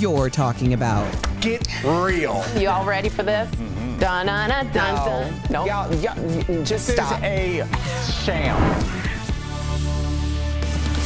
you're talking about. Get real. You all ready for this? Dun dun dun dun. No. Nope. Y'all, just This is stop. A sham.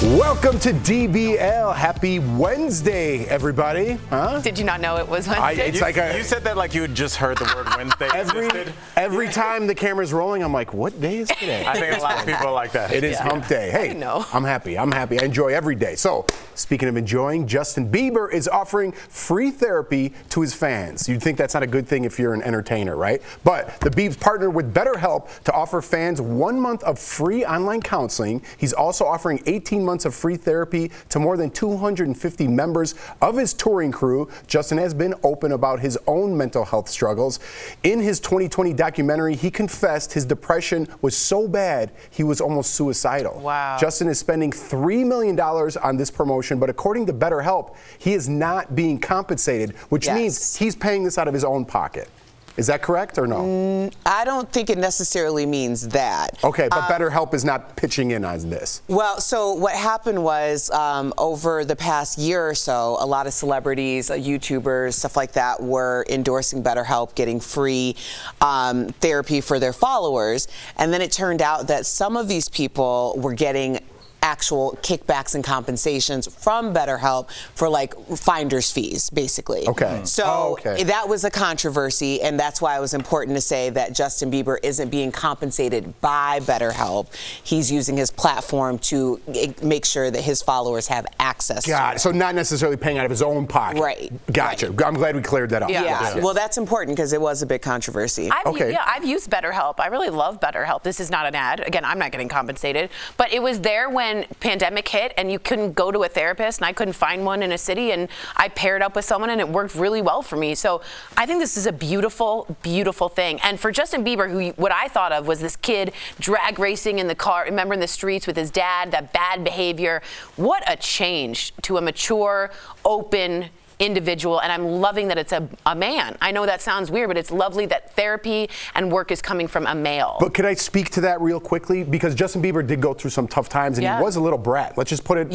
Welcome to DBL. Happy Wednesday, everybody. Huh? Did you not know it was Wednesday? You said that like you had just heard the word Wednesday existed. Every time the camera's rolling, I'm like, what day is today? I think a lot of people are like that. It is hump day. Hey, didn't know. I'm happy. I enjoy every day. So, speaking of enjoying, Justin Bieber is offering free therapy to his fans. You'd think that's not a good thing if you're an entertainer, right? But the Biebs partnered with BetterHelp to offer fans 1 month of free online counseling. He's also offering 18 months of free therapy to more than 250 members of his touring crew. Justin has been open about his own mental health struggles. In his 2020 documentary, he confessed his depression was so bad he was almost suicidal. Wow. Justin is spending $3 million on this promotion, but according to BetterHelp, he is not being compensated, which means he's paying this out of his own pocket. Is that correct or no? I don't think it necessarily means that. Okay, but BetterHelp is not pitching in on this. Well, so what happened was over the past year or so, a lot of celebrities, YouTubers, stuff like that were endorsing BetterHelp, getting free therapy for their followers. And then it turned out that some of these people were getting actual kickbacks and compensations from BetterHelp for like finder's fees, basically. Okay. So that was a controversy, and that's why it was important to say that Justin Bieber isn't being compensated by BetterHelp. He's using his platform to make sure that his followers have access to it. So not necessarily paying out of his own pocket. Right. Gotcha. Right. I'm glad we cleared that up. Yeah. Well, that's important because it was a big controversy. I've used BetterHelp. I really love BetterHelp. This is not an ad. Again, I'm not getting compensated, but it was there when pandemic hit and you couldn't go to a therapist and I couldn't find one in a city, and I paired up with someone and it worked really well for me. So I think this is a beautiful, beautiful thing. And for Justin Bieber, who what I thought of was this kid drag racing in the car, remember in the streets with his dad, that bad behavior. What a change to a mature, open individual, and I'm loving that it's a man. I know that sounds weird, but it's lovely that therapy and work is coming from a male. But could I speak to that real quickly? Because Justin Bieber did go through some tough times, and he was a little brat. Let's just put it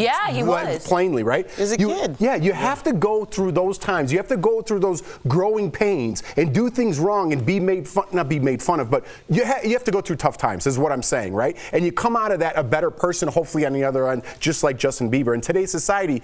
plainly, right? As a kid. Yeah, you have to go through those times. You have to go through those growing pains and do things wrong and be made fun, not be made fun of, but you have to go through tough times, is what I'm saying, right? And you come out of that a better person, hopefully on the other end, just like Justin Bieber. In today's society,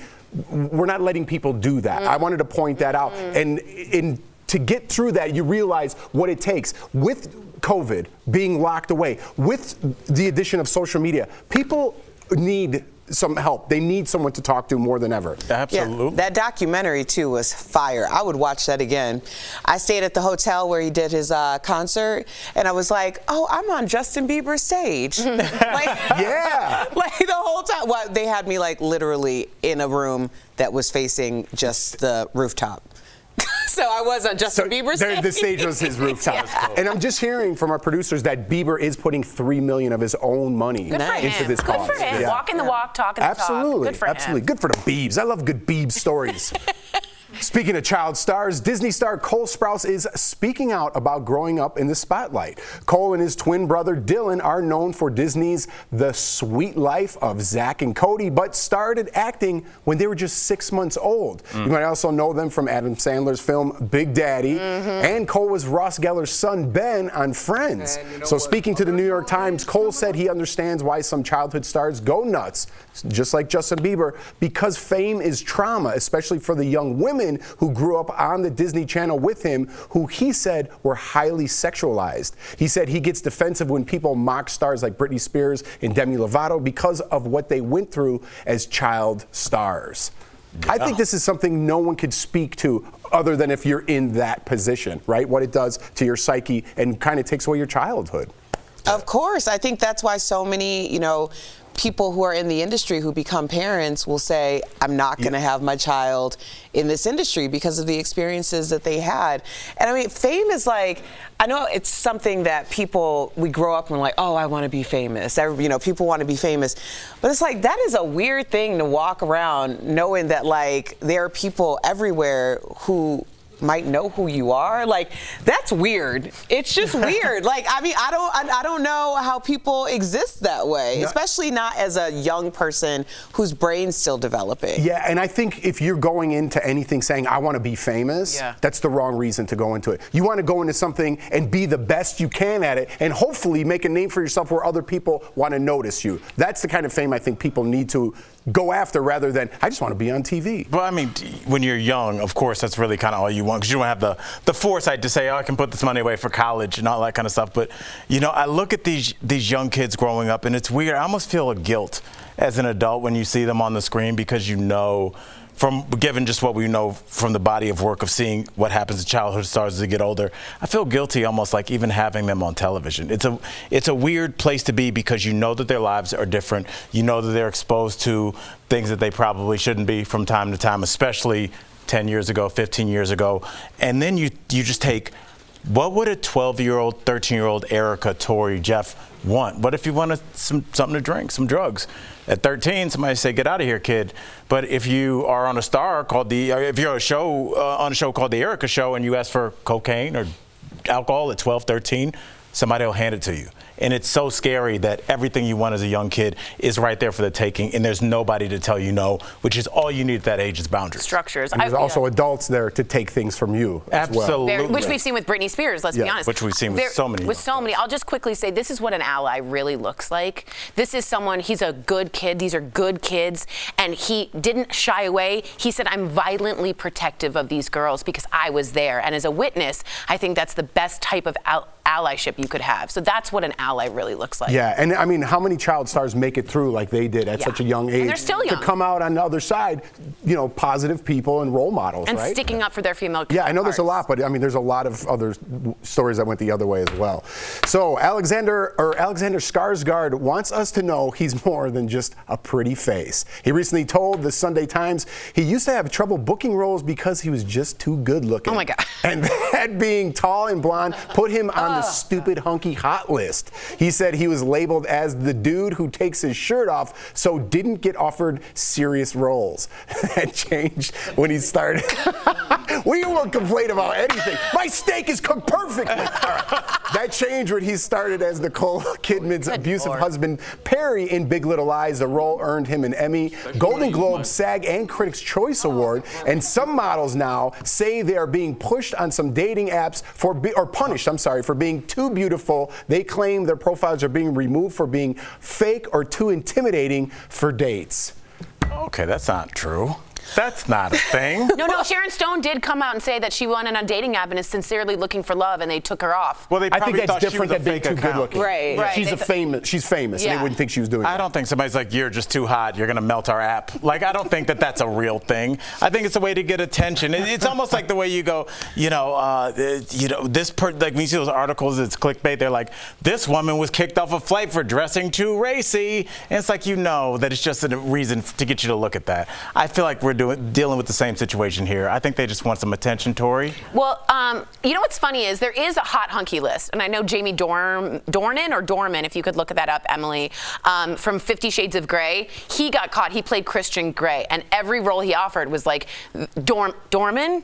we're not letting people do that. I wanted to point that out. And to get through that, you realize what it takes. With COVID being locked away, with the addition of social media, people need some help. They need someone to talk to more than ever. Absolutely. Yeah, that documentary too was fire. I would watch that again. I stayed at the hotel where he did his concert, and I was like, oh, I'm on Justin Bieber's stage. Like the whole time. Well, they had me like literally in a room that was facing just the rooftop. So I was on Justin Bieber's stage. The stage was his rooftop. And I'm just hearing from our producers that Bieber is putting $3 million of his own money into this cause. Good for him. Walking the walk, talking the talk. Absolutely. Good for him. Absolutely. Good for the Biebs. I love good Biebs stories. Speaking of child stars, Disney star Cole Sprouse is speaking out about growing up in the spotlight. Cole and his twin brother Dylan are known for Disney's The Sweet Life of Zack and Cody, but started acting when they were just 6 months old. You might also know them from Adam Sandler's film Big Daddy, and Cole was Ross Geller's son Ben on Friends. So speaking to the New York Times, Cole said he understands why some childhood stars go nuts, just like Justin Bieber, because fame is trauma, especially for the young women who grew up on the Disney Channel with him, who he said were highly sexualized. He said he gets defensive when people mock stars like Britney Spears and Demi Lovato because of what they went through as child stars. I think this is something no one could speak to other than if you're in that position, right? What it does to your psyche and kind of takes away your childhood. Of course. I think that's why so many, people who are in the industry who become parents will say, I'm not going to have my child in this industry because of the experiences that they had. And I mean, fame is like, I know it's something that we grow up and we're like, oh, I want to be famous. People want to be famous. But it's like, that is a weird thing to walk around knowing that like there are people everywhere who might know who you are. Like, that's weird. It's just weird. Like, I mean, I don't know how people exist that way, especially not as a young person whose brain's still developing. Yeah, and I think if you're going into anything saying, I want to be famous, that's the wrong reason to go into it. You want to go into something and be the best you can at it, and hopefully make a name for yourself where other people want to notice you. That's the kind of fame I think people need to go after, rather than, I just want to be on TV. Well, I mean, when you're young, of course, that's really kind of all you want, because you don't have the foresight to say, oh, I can put this money away for college and all that kind of stuff. But, you know, I look at these young kids growing up, and it's weird. I almost feel a guilt as an adult when you see them on the screen, because you know, given just what we know from the body of work of seeing what happens to childhood stars as they get older, I feel guilty almost like even having them on television. It's a weird place to be, because you know that their lives are different. You know that they're exposed to things that they probably shouldn't be from time to time, especially 10 years ago, 15 years ago. And then you just take, what would a 12-year-old, 13-year-old Erica, Tori, Jeff want? What if you wanted something to drink, some drugs? At 13, somebody say, get out of here, kid. But if you are on a star called if you're on a show called The Erica Show, and you ask for cocaine or alcohol at 12, 13, somebody will hand it to you. And it's so scary that everything you want as a young kid is right there for the taking, and there's nobody to tell you no, which is all you need at that age is boundaries. Structures. And there's also adults there to take things from you as well. Absolutely. Which we've seen with Britney Spears, let's be honest. Which we've seen with so many. With so many. I'll just quickly say, this is what an ally really looks like. This is someone, he's a good kid. These are good kids. And he didn't shy away. He said, I'm violently protective of these girls because I was there. And as a witness, I think that's the best type of allyship you could have. So that's what an ally really looks like. Yeah, and I mean, how many child stars make it through like they did at such a young age? And they're still young. To come out on the other side, you know, positive people and role models, and right? sticking up for their female counterparts. Yeah, I know there's a lot, but I mean, there's a lot of other stories that went the other way as well. So Alexander Skarsgard wants us to know he's more than just a pretty face. He recently told the Sunday Times he used to have trouble booking roles because he was just too good looking. Oh my God. And that being tall and blonde put him on the stupid hunky hot list. He said he was labeled as the dude who takes his shirt off, so didn't get offered serious roles. That changed when he started. We won't complain about anything. My steak is cooked perfectly. That changed when he started as Nicole Kidman's abusive husband, Perry, in Big Little Lies. The role earned him an Emmy, Golden Globe, SAG, and Critics' Choice Award. And some models now say they are being pushed on some dating apps punished for being too beautiful. They claim their profiles are being removed for being fake or too intimidating for dates. Okay, that's not true. That's not a thing. No, Sharon Stone did come out and say that she went on a dating app and is sincerely looking for love, and they took her off. Well, they I probably think that's thought she different was a than being fake too good account. looking. Right. She's famous. Yeah. And they wouldn't think she was doing that. I don't think somebody's like, you're just too hot, you're going to melt our app. Like, I don't think that that's a real thing. I think it's a way to get attention. It's almost like the way you go, like when you see those articles, it's clickbait, they're like, this woman was kicked off a flight for dressing too racy. And it's like, that it's just a reason to get you to look at that. I feel like we're dealing with the same situation here. I think they just want some attention, Tori. Well, you know what's funny is there is a hot hunky list, and I know Jamie Dornan, if you could look that up, Emily, from 50 Shades of Grey, he got caught. He played Christian Grey, and every role he offered was like Dorman.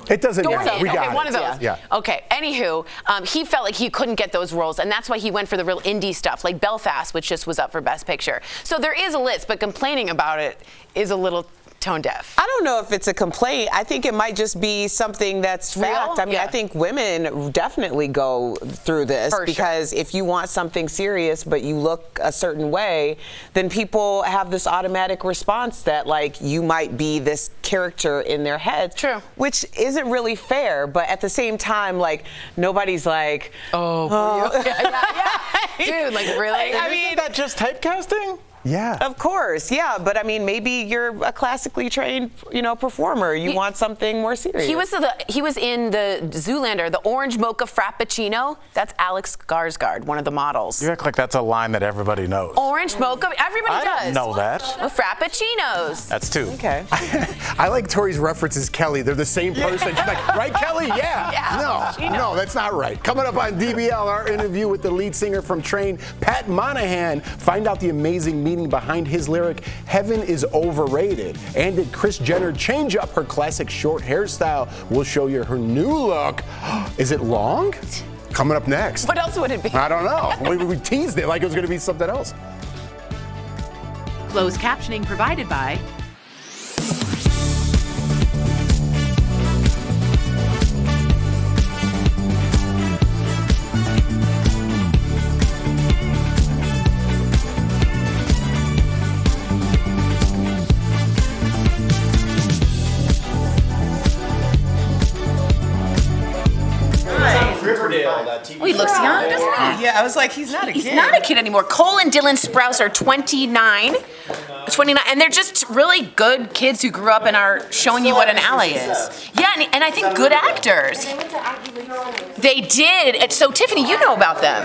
It doesn't matter. Dornan. We got Okay, it. one of those. Yeah. Okay. Anywho, he felt like he couldn't get those roles, and that's why he went for the real indie stuff, like Belfast, which just was up for Best Picture. So there is a list, but complaining about it is a little tone deaf. I don't know if it's a complaint. I think it might just be something that's fact. I mean, I think women definitely go through this because if you want something serious but you look a certain way, then people have this automatic response that like you might be this character in their head. True. Which isn't really fair, but at the same time, like nobody's like, yeah. Dude, like really? I mean, isn't that just typecasting? Yeah. Of course, yeah, but I mean, maybe you're a classically trained, performer. You want something more serious. He was in the Zoolander, the Orange Mocha Frappuccino. That's Alex Skarsgard, one of the models. You act like that's a line that everybody knows. Orange Mocha, everybody does. I don't know that. Well, Frappuccinos. That's two. Okay. I like Tori's references, Kelly. They're the same person. She's like, right, Kelly? Yeah. No, that's not right. Coming up on DBL, our interview with the lead singer from Train, Pat Monahan. Find out the amazing meaning behind his lyric, "Heaven is overrated"? And did Kris Jenner change up her classic short hairstyle? We'll show you her new look. Is it long? Coming up next. What else would it be? I don't know. We teased it like it was going to be something else. Closed captioning provided by Oh, he looks young, doesn't he? Yeah, I was like, he's not a kid. He's not a kid anymore. Cole and Dylan Sprouse are 29, and they're just really good kids who grew up and are showing you what an ally is. Yeah, and I think good actors. They did. So Tiffany, you know about them,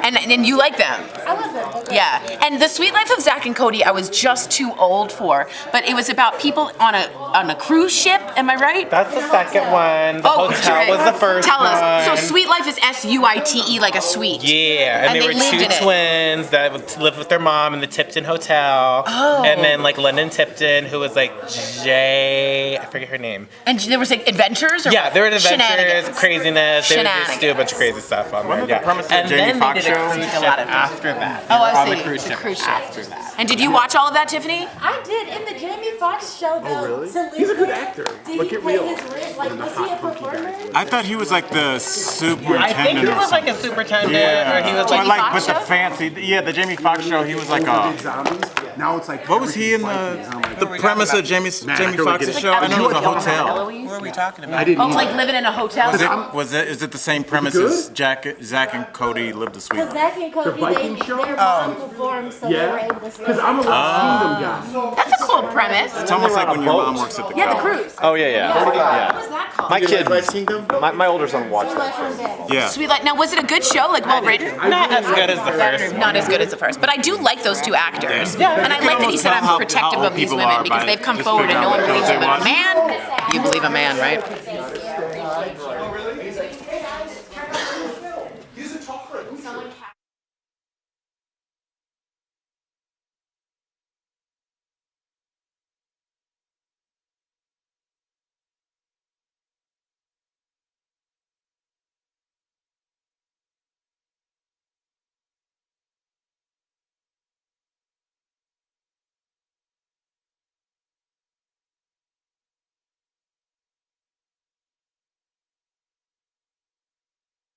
and you like them. I love them. Yeah, and The Sweet Life of Zach and Cody, I was just too old for, but it was about people on a cruise ship. Am I right? That's the second one. The hotel was the first Tell one. us. So Sweet Life is SUITE, like a suite. Yeah, and they were lived two in it. twins that lived with their mom in the Tipton Hotel. Oh. And then like London Tipton, who was like I forget her name. And there was like adventures? Or Yeah, what? there were adventures, Shenanigans. craziness. They would just do a bunch of crazy stuff on there. Yeah. And then they did show a cruise a ship lot of after that. Oh, I On see. the cruise ship after that. And did you watch all of that, Tiffany? I did in the Jamie Foxx show though. Oh, really? To He's a good live actor. with, did Look he at pay Real. his rent? Like, was he a performer? I thought he was like the I superintendent. think he or was like something. a superintendent, or he was Or like. like Fox with the show? fancy, the Jamie Foxx show. He was like a. Zombies. Now it's like What was he in the premise of Jamie Foxx's show? I know it was a hotel. What are we talking about? I didn't. Oh, like living in a hotel? Is it the same premise as Zach and Cody lived the sweet Because life? Zach and Cody, Viking show? their mom performed, so they were able to stay. Because I'm a Lost Kingdom guy. That's a cool premise. It's almost like when your mom works at the Yeah, the club. cruise. Oh yeah. What was that called? My kid, Kingdom? my older son watched She that. left from bed. Yeah. Sweet Life. Now, was it a good show? Like, well written? Not as good as the first one. Not as good as the first. But I do like those two actors. And I like that he said I'm protective of these women because they've come forward and no one believes them. But a man, you believe a man, right?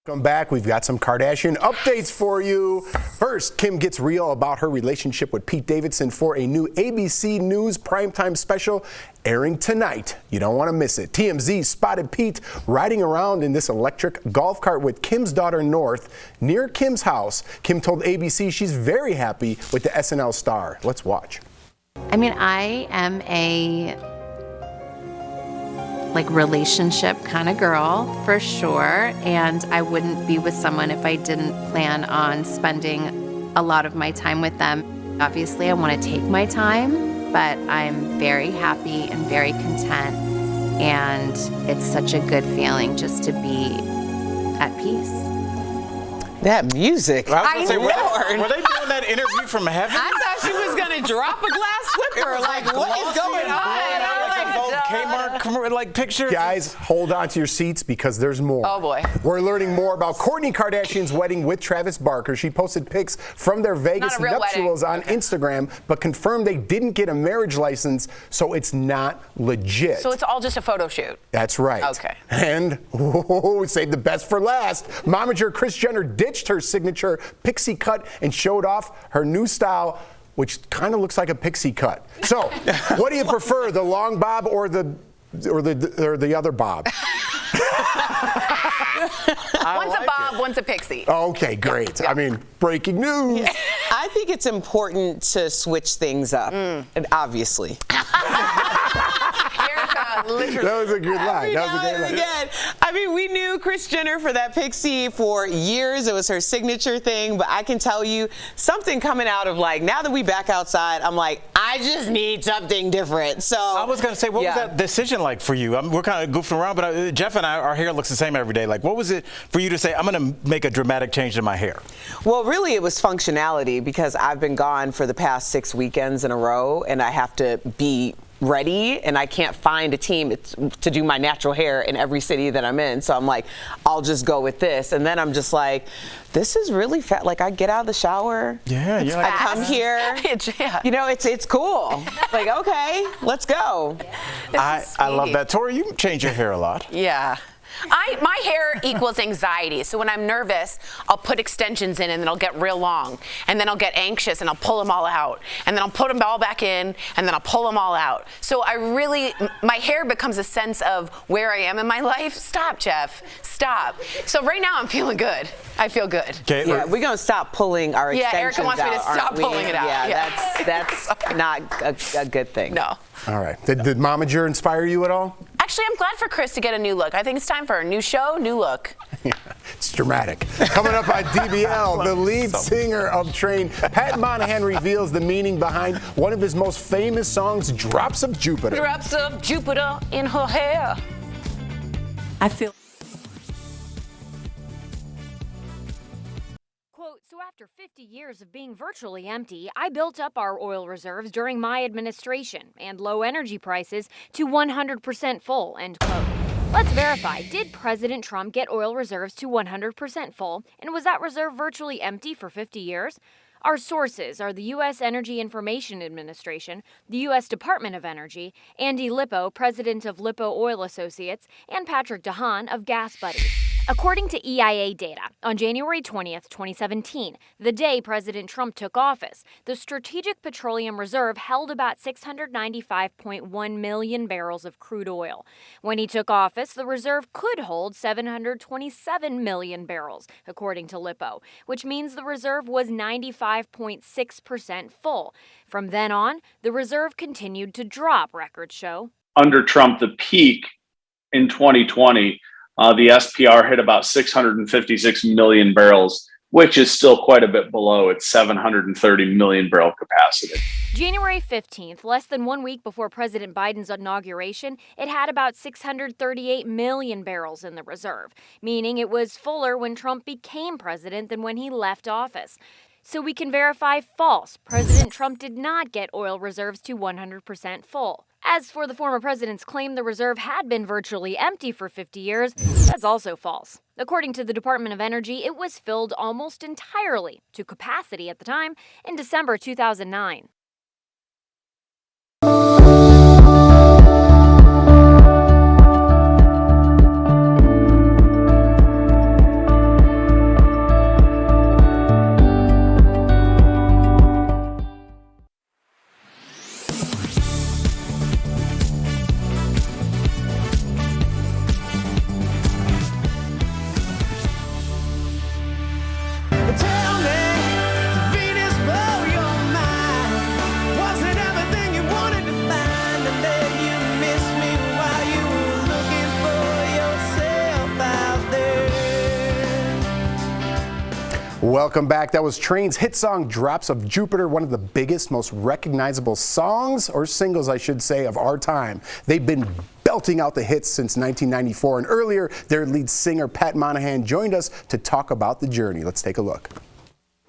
Welcome back. We've got some Kardashian updates for you. First, Kim gets real about her relationship with Pete Davidson for a new ABC News primetime special airing tonight. You don't want to miss it. TMZ spotted Pete riding around in this electric golf cart with Kim's daughter North near Kim's house. Kim told ABC she's very happy with the SNL star. Let's watch. I mean, I am a relationship kind of girl for sure, and I wouldn't be with someone if I didn't plan on spending a lot of my time with them. Obviously, I want to take my time, but I'm very happy and very content, and it's such a good feeling just to be at peace. That music. I was gonna say, Lord. were they doing that interview from heaven? I thought she was gonna drop a glass slipper. Like, what is going on? Kmart picture. Guys, hold on to your seats because there's more. Oh, boy. We're learning more about Kourtney Kardashian's wedding with Travis Barker. She posted pics from their Vegas Not a real nuptials on Instagram, but confirmed they didn't get a marriage license, so it's not legit. So it's all just a photo shoot. That's right. Okay. And save the best for last. Momager Kris Jenner ditched her signature pixie cut and showed off her new style, which kind of looks like a pixie cut. So, what do you prefer, the long bob or the other bob? One's a bob, one's a pixie. Okay, great. I mean, breaking news. I think it's important to switch things up, and obviously. Erica Literally. That was a good line. That was a great line. Again, I mean, we knew Kris Jenner for that pixie for years. It was her signature thing. But I can tell you something coming out of like, now that we back outside, I'm like, I just need something different. So I was going to say, what was that decision like for you? We're kind of goofing around, but Jeff and I, our hair looks the same every day. Like, what was it for you to say, I'm going to make a dramatic change in my hair? Well, really, it was functionality because I've been gone for the past 6 weekends in a row, and I have to be ready, and I can't find a team to do my natural hair in every city that I'm in. So I'm like, I'll just go with this. And then I'm just like, this is really fat. Like, I get out of the shower. Yeah, yeah. I come here. You know, it's cool. Like, okay, let's go. I love that. Tori, you change your hair a lot. Yeah. My hair equals anxiety. So when I'm nervous, I'll put extensions in and then I'll get real long. And then I'll get anxious and I'll pull them all out. And then I'll put them all back in and then I'll pull them all out. So my hair becomes a sense of where I am in my life. Stop, Jeff. Stop. So right now I'm feeling good. I feel good. Okay, Yeah, we're going to stop pulling our extensions out. Erica wants me to stop pulling it out. Yeah, that's not a good thing. No. All right. Did Momager inspire you at all? Actually, I'm glad for Kris to get a new look. I think it's time for a new show, new look. Yeah, it's dramatic. Coming up on DBL, the lead singer of Train, Pat Monahan, reveals the meaning behind one of his most famous songs, Drops of Jupiter. Drops of Jupiter in her hair. I feel. Quote, so after 50 years of being virtually empty, I built up our oil reserves during my administration and low energy prices to 100% full, end quote. Let's verify, did President Trump get oil reserves to 100% full, and was that reserve virtually empty for 50 years? Our sources are the U.S. Energy Information Administration, the U.S. Department of Energy, Andy Lippo, president of Lippo Oil Associates, and Patrick DeHaan of Gas Buddy. According to EIA data, on January 20th, 2017, the day President Trump took office, the Strategic Petroleum Reserve held about 695.1 million barrels of crude oil. When he took office, the reserve could hold 727 million barrels, according to Lippo, which means the reserve was 95.6% full. From then on, the reserve continued to drop, records show. Under Trump, the peak in 2020, the SPR hit about 656 million barrels, which is still quite a bit below its 730 million barrel capacity. January 15th, less than 1 week before President Biden's inauguration, it had about 638 million barrels in the reserve, meaning it was fuller when Trump became president than when he left office. So we can verify false. President Trump did not get oil reserves to 100% full. As for the former president's claim the reserve had been virtually empty for 50 years, that's also false. According to the Department of Energy, it was filled almost entirely to capacity at the time in December 2009. Welcome back. That was Train's hit song, Drops of Jupiter, one of the biggest, most recognizable songs, or singles, I should say, of our time. They've been belting out the hits since 1994, and earlier, their lead singer, Pat Monahan, joined us to talk about the journey. Let's take a look.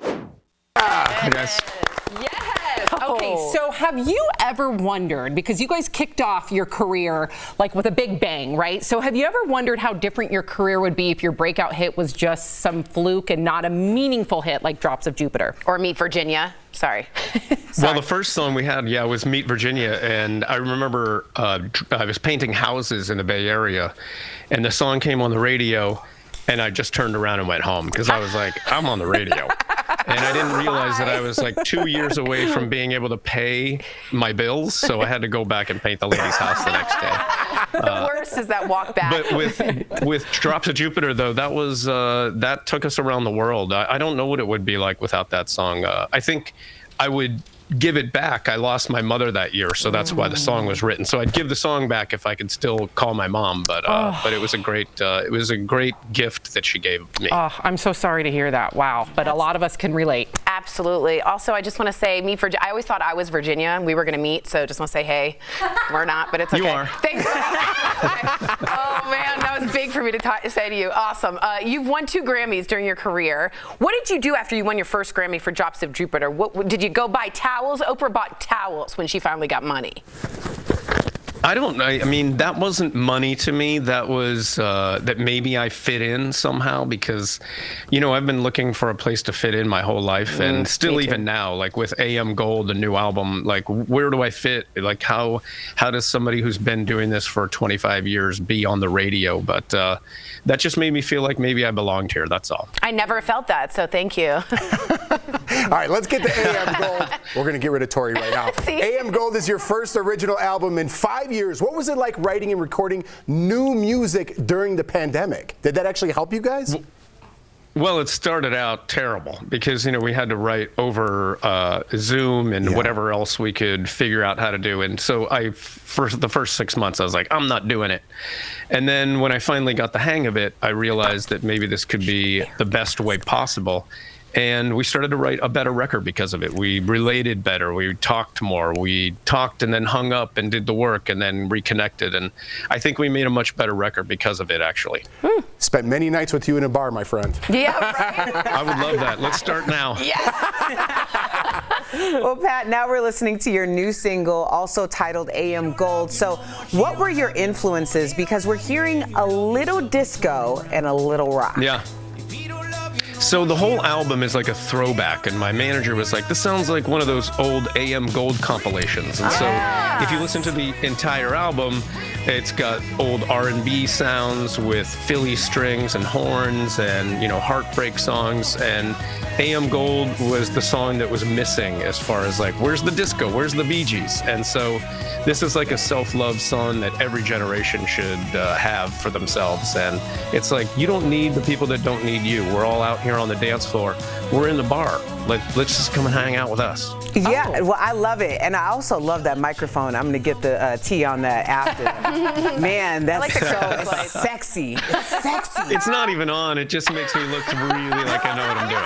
Yes. Okay, so have you ever wondered, because you guys kicked off your career like with a big bang, right? So have you ever wondered how different your career would be if your breakout hit was just some fluke and not a meaningful hit like Drops of Jupiter? Or Meet Virginia. Sorry. Well, the first song we had, was Meet Virginia. And I remember I was painting houses in the Bay Area, and the song came on the radio, and I just turned around and went home because I was like, I'm on the radio. And I didn't realize that I was like 2 years away from being able to pay my bills, so I had to go back and paint the lady's house the next day. The worst is that walk back. But with Drops of Jupiter, though, that was that took us around the world. I don't know what it would be like without that song. I think I would give it back. I lost my mother that year, so that's why the song was written. So I'd give the song back if I could still call my mom. But it was a great gift that she gave me. Oh, I'm so sorry to hear that. Wow. But a lot of us can relate. Absolutely. Also, I just want to say, I always thought I was Virginia and we were going to meet, so just want to say, hey, we're not, but it's okay. You are. Thanks. Oh, man, that was big for me to say to you. Awesome. You've won 2 Grammys during your career. What did you do after you won your first Grammy for Drops of Jupiter? Did you go buy towels? Oprah bought towels when she finally got money. I mean, that wasn't money to me. That was that maybe I fit in somehow because, I've been looking for a place to fit in my whole life, and still even now, like with AM Gold, the new album, like where do I fit? Like how does somebody who's been doing this for 25 years be on the radio? But that just made me feel like maybe I belonged here. That's all. I never felt that, so thank you. All right, let's get to AM Gold. We're going to get rid of Tori right now. AM Gold is your first original album in 5 years. What was it like writing and recording new music during the pandemic? Did that actually help you guys? Well, it started out terrible because, we had to write over Zoom and whatever else we could figure out how to do. And so for the first 6 months, I was like, I'm not doing it. And then when I finally got the hang of it, I realized that maybe this could be the best way possible. And we started to write a better record because of it. We related better. We talked more. We talked and then hung up and did the work and then reconnected. And I think we made a much better record because of it, actually. Spent many nights with you in a bar, my friend. Yeah, right? I would love that. Let's start now. Well, Pat, now we're listening to your new single, also titled AM Gold. So what were your influences? Because we're hearing a little disco and a little rock. Yeah. So the whole album is like a throwback, and my manager was like, this sounds like one of those old AM Gold compilations. And so if you listen to the entire album, it's got old R&B sounds with Philly strings and horns and, heartbreak songs. And AM Gold was the song that was missing as far as like, where's the disco? Where's the Bee Gees? And so this is like a self-love song that every generation should have for themselves. And it's like, you don't need the people that don't need you. We're all out here on the dance floor. We're in the bar. Let's just come and hang out with us. Yeah, well, I love it. And I also love that microphone. I'm going to get the tea on that after. Man, that's so sexy. It's sexy. It's not even on. It just makes me look really like I know what I'm doing.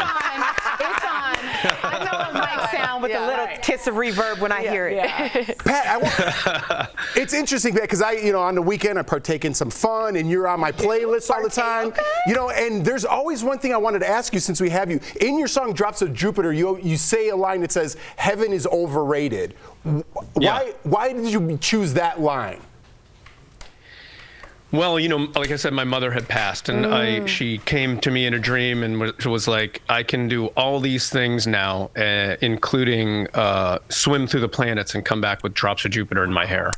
It's on. I know the mic sound with a little kiss of reverb when I hear it. Yeah. Pat, it's interesting because on the weekend I partake in some fun, and you're on my playlist all the time. And there's always one thing I wanted to ask you since we have you. In your song Drops of Jupiter, you say a line that says, "Heaven is overrated." Why did you choose that line? Well, like I said, my mother had passed, and she came to me in a dream and was like, I can do all these things now, including swim through the planets and come back with drops of Jupiter in my hair.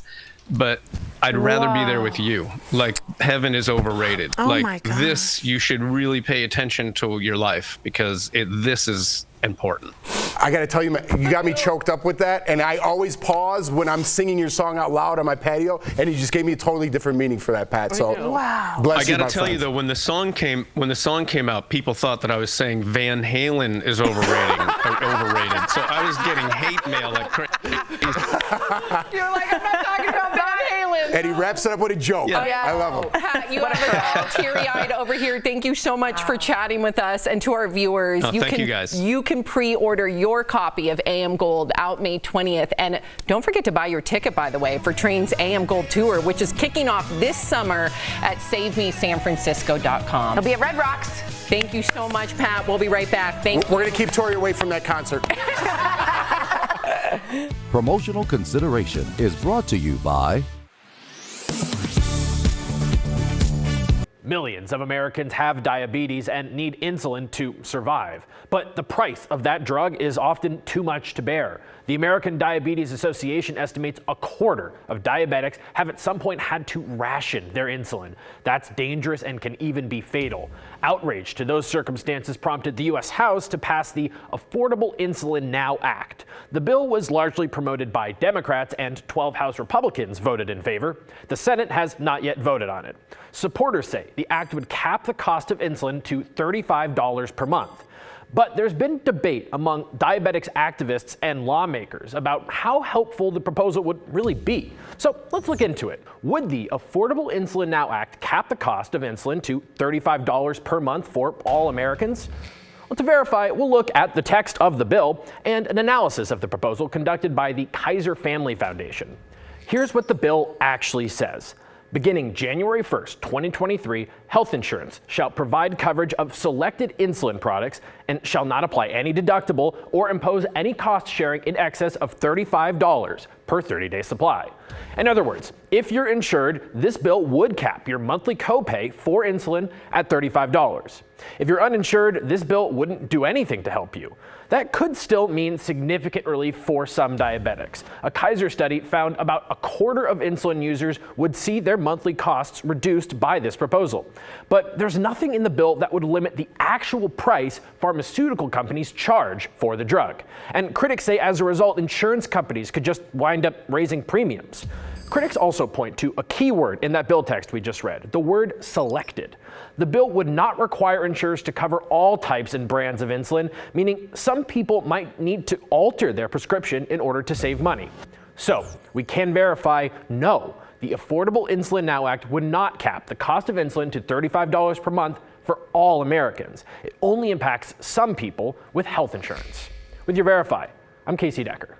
But I'd rather be there with you. Like, heaven is overrated. Oh my God. This, you should really pay attention to your life because this is important. I got to tell you, you got me choked up with that, and I always pause when I'm singing your song out loud on my patio, and you just gave me a totally different meaning for that, Pat. So, wow. Bless you, I got to tell you though, when the song came out, people thought that I was saying Van Halen is overrated. So I was getting hate mail like crazy. You're like, I'm not talking about Van Halen. And he wraps it up with a joke. Yeah. I love him. Pat, you have it all teary-eyed over here. Thank you so much for chatting with us, and to our viewers. Thank you guys. You can pre-order your copy of AM Gold out May 20th. And don't forget to buy your ticket, by the way, for Train's AM Gold Tour, which is kicking off this summer at SaveMeSanFrancisco.com. It'll be at Red Rocks. Thank you so much, Pat. We'll be right back. We're going to keep Tori away from that concert. Promotional consideration is brought to you by Millions of Americans have diabetes and need insulin to survive. But the price of that drug is often too much to bear. The American Diabetes Association estimates a quarter of diabetics have at some point had to ration their insulin. That's dangerous and can even be fatal. Outrage to those circumstances prompted the U.S. House to pass the Affordable Insulin Now Act. The bill was largely promoted by Democrats, and 12 House Republicans voted in favor. The Senate has not yet voted on it. Supporters say the act would cap the cost of insulin to $35 per month. But there's been debate among diabetics activists and lawmakers about how helpful the proposal would really be. So let's look into it. Would the Affordable Insulin Now Act cap the cost of insulin to $35 per month for all Americans? Well, to verify, we'll look at the text of the bill and an analysis of the proposal conducted by the Kaiser Family Foundation. Here's what the bill actually says. Beginning January 1st, 2023, health insurance shall provide coverage of selected insulin products and shall not apply any deductible or impose any cost sharing in excess of $35 per 30-day supply. In other words, if you're insured, this bill would cap your monthly copay for insulin at $35. If you're uninsured, this bill wouldn't do anything to help you. That could still mean significant relief for some diabetics. A Kaiser study found about a quarter of insulin users would see their monthly costs reduced by this proposal. But there's nothing in the bill that would limit the actual price pharmaceutical companies charge for the drug. And critics say as a result, insurance companies could just wind up raising premiums. Critics also point to a key word in that bill text we just read, the word selected. The bill would not require insurers to cover all types and brands of insulin, meaning some people might need to alter their prescription in order to save money. So we can verify, no, the Affordable Insulin Now Act would not cap the cost of insulin to $35 per month for all Americans. It only impacts some people with health insurance. With your Verify, I'm Casey Decker.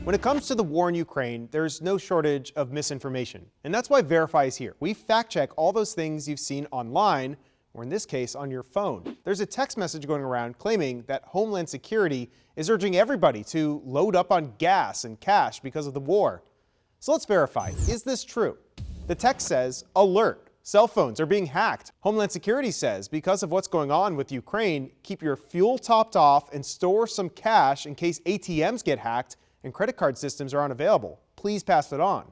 When it comes to the war in Ukraine, there's no shortage of misinformation. And that's why Verify is here. We fact check all those things you've seen online, or in this case, on your phone. There's a text message going around claiming that Homeland Security is urging everybody to load up on gas and cash because of the war. So let's verify. Is this true? The text says, alert, cell phones are being hacked. Homeland Security says, because of what's going on with Ukraine, keep your fuel topped off and store some cash in case ATMs get hacked and credit card systems are unavailable. Please pass it on.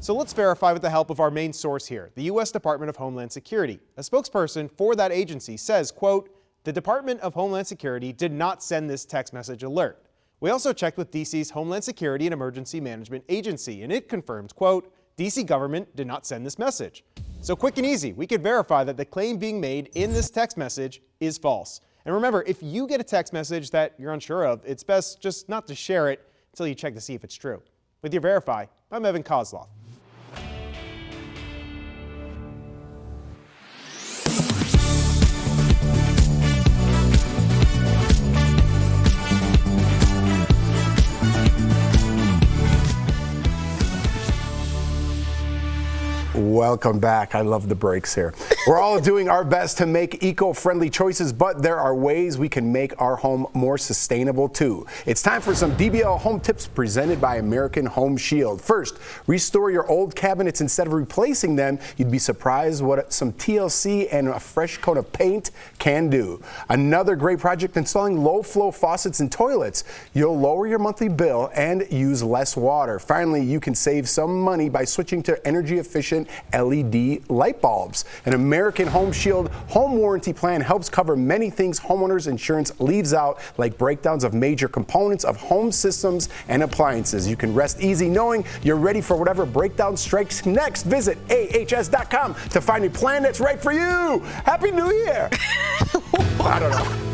So let's verify with the help of our main source here, the U.S. Department of Homeland Security. A spokesperson for that agency says, quote, the Department of Homeland Security did not send this text message alert. We also checked with D.C.'s Homeland Security and Emergency Management Agency, and it confirms, quote, D.C. government did not send this message. So quick and easy, we could verify that the claim being made in this text message is false. And remember, if you get a text message that you're unsure of, it's best just not to share it until you check to see if it's true. With your Verify, I'm Evan Kozlov. Welcome back. I love the breaks here. We're all doing our best to make eco-friendly choices, but there are ways we can make our home more sustainable too. It's time for some DBL home tips presented by American Home Shield. First, restore your old cabinets instead of replacing them. You'd be surprised what some TLC and a fresh coat of paint can do. Another great project, installing low-flow faucets in toilets. You'll lower your monthly bill and use less water. Finally, you can save some money by switching to energy-efficient LED light bulbs. An American Home Shield home warranty plan helps cover many things homeowners insurance leaves out, like breakdowns of major components of home systems and appliances. You can rest easy knowing you're ready for whatever breakdown strikes next. Visit ahs.com to find a plan that's right for you. Happy New Year! I don't know.